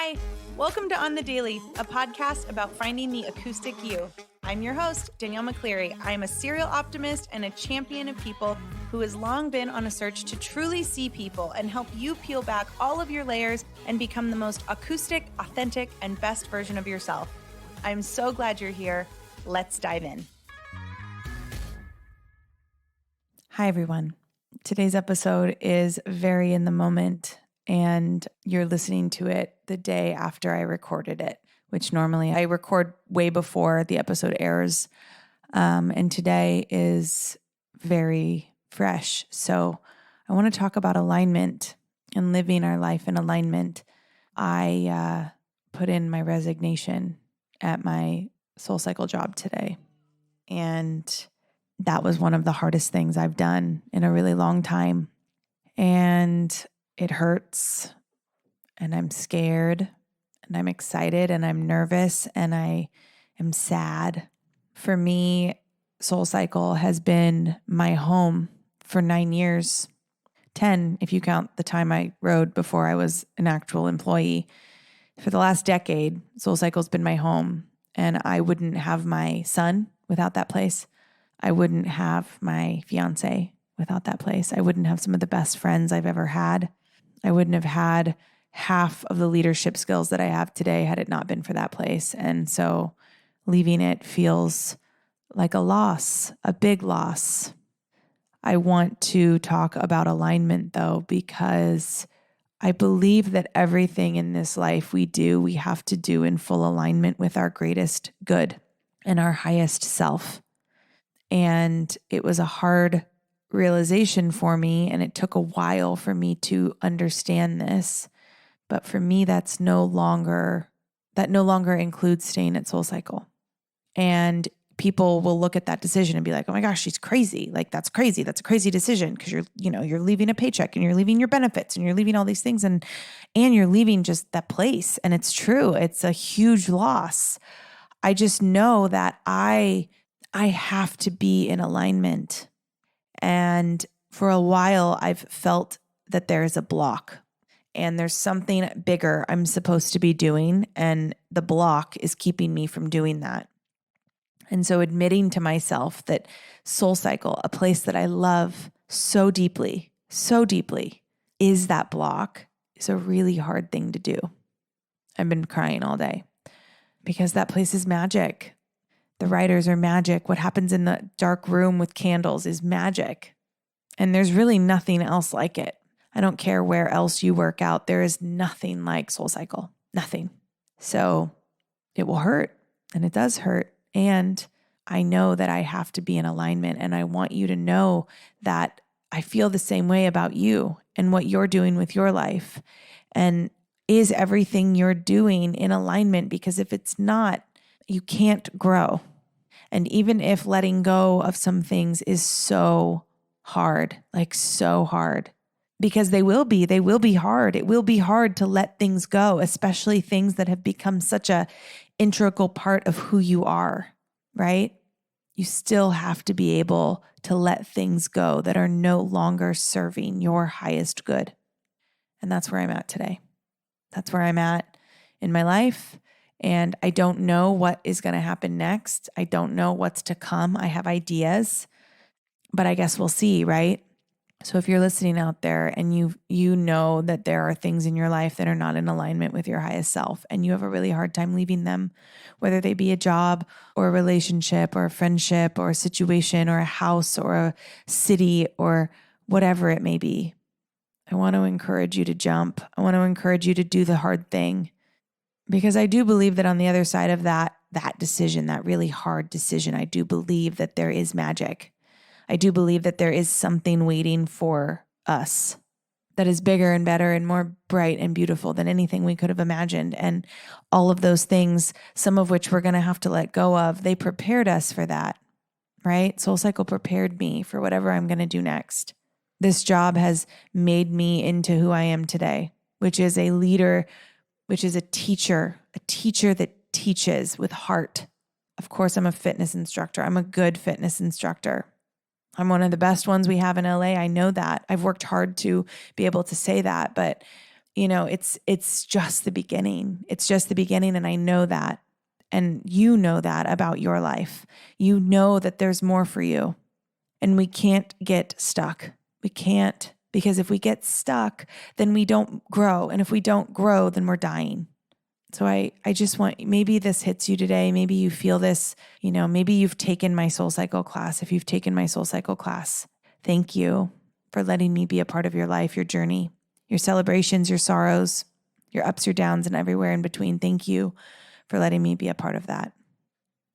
Hi, welcome to On the Daily, a podcast about finding the acoustic you. I'm your host, Danielle McCleary. I am a serial optimist and a champion of people who has long been on a search to truly see people and help you peel back all of your layers and become the most acoustic, authentic, and best version of yourself. I'm so glad you're here. Let's dive in. Hi, everyone. Today's episode is very in the moment, and you're listening to it the day after I recorded it, which normally I record way before the episode airs. And today is very fresh. So I want to talk about alignment and living our life in alignment. I put in my resignation at my SoulCycle job today, and that was one of the hardest things I've done in a really long time. And it hurts, and I'm scared, and I'm excited, and I'm nervous, and I am sad. For me, SoulCycle has been my home for 9 years, 10 if you count the time I rode before I was an actual employee. For the last decade, SoulCycle's been my home, and I wouldn't have my son without that place. I wouldn't have my fiance without that place. I wouldn't have some of the best friends I've ever had. I wouldn't have had half of the leadership skills that I have today had it not been for that place. And so leaving it feels like a loss, a big loss. I want to talk about alignment, though, because I believe that everything in this life we do, we have to do in full alignment with our greatest good and our highest self. And it was a hard realization for me, and it took a while for me to understand this. But for me, that no longer includes staying at SoulCycle. And people will look at that decision and be like, "Oh my gosh, she's crazy. Like, that's crazy. That's a crazy decision because you're leaving a paycheck, and you're leaving your benefits, and you're leaving all these things, and you're leaving just that place." And it's true. It's a huge loss. I just know that I have to be in alignment. And for a while, I've felt that there is a block, and there's something bigger I'm supposed to be doing, and the block is keeping me from doing that. And so admitting to myself that SoulCycle, a place that I love so deeply, is that block, is a really hard thing to do. I've been crying all day because that place is magic. The writers are magic. What happens in the dark room with candles is magic. And there's really nothing else like it. I don't care where else you work out. There is nothing like SoulCycle. Nothing. So it will hurt, and it does hurt. And I know that I have to be in alignment, and I want you to know that I feel the same way about you and what you're doing with your life. And is everything you're doing in alignment? Because if it's not, you can't grow. And even if letting go of some things is so hard, like so hard, because they will be hard. It will be hard to let things go, especially things that have become such a integral part of who you are, right? You still have to be able to let things go that are no longer serving your highest good. And that's where I'm at today. That's where I'm at in my life. And I don't know what is going to happen next. I don't know what's to come. I have ideas, but I guess we'll see, right? So if you're listening out there and you know that there are things in your life that are not in alignment with your highest self, and you have a really hard time leaving them, whether they be a job or a relationship or a friendship or a situation or a house or a city or whatever it may be, I want to encourage you to jump. I want to encourage you to do the hard thing. Because I do believe that on the other side of that decision, that really hard decision, I do believe that there is magic. I do believe that there is something waiting for us that is bigger and better and more bright and beautiful than anything we could have imagined. And all of those things, some of which we're going to have to let go of, they prepared us for that, right? SoulCycle prepared me for whatever I'm going to do next. This job has made me into who I am today, which is a leader, which is a teacher that teaches with heart. Of course, I'm a fitness instructor. I'm a good fitness instructor. I'm one of the best ones we have in LA. I know that. I've worked hard to be able to say that. But, it's just the beginning. It's just the beginning. And I know that. And you know that about your life. You know that there's more for you. And we can't get stuck. We can't, because if we get stuck, then we don't grow. And if we don't grow, then we're dying. So I just want, maybe this hits you today. Maybe you feel this, maybe you've taken my Soul Cycle class. If you've taken my Soul Cycle class, thank you for letting me be a part of your life, your journey, your celebrations, your sorrows, your ups, your downs, and everywhere in between. Thank you for letting me be a part of that.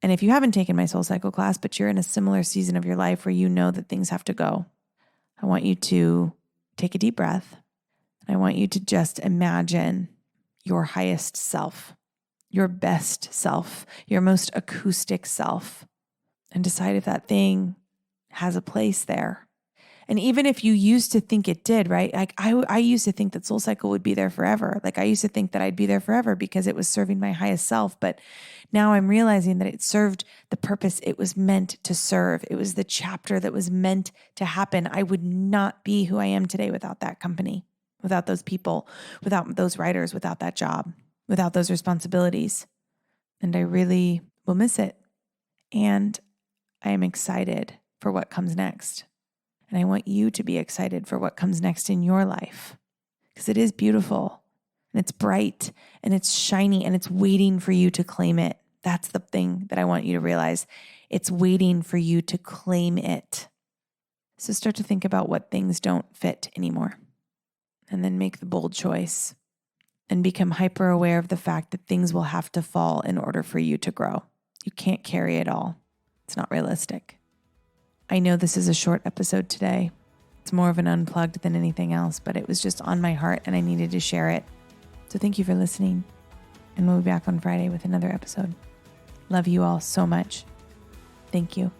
And if you haven't taken my Soul Cycle class, but you're in a similar season of your life where you know that things have to go, I want you to take a deep breath. And I want you to just imagine your highest self, your best self, your most acoustic self, and decide if that thing has a place there. And even if you used to think it did, right? Like I used to think that Soul Cycle would be there forever. Like I used to think that I'd be there forever because it was serving my highest self. But now I'm realizing that it served the purpose it was meant to serve. It was the chapter that was meant to happen. I would not be who I am today without that company, without those people, without those writers, without that job, without those responsibilities. And I really will miss it. And I am excited for what comes next. And I want you to be excited for what comes next in your life, because it is beautiful and it's bright and it's shiny and it's waiting for you to claim it. That's the thing that I want you to realize. It's waiting for you to claim it. So start to think about what things don't fit anymore, and then make the bold choice and become hyper aware of the fact that things will have to fall in order for you to grow. You can't carry it all. It's not realistic. I know this is a short episode today. It's more of an unplugged than anything else, but it was just on my heart and I needed to share it. So thank you for listening. And we'll be back on Friday with another episode. Love you all so much. Thank you.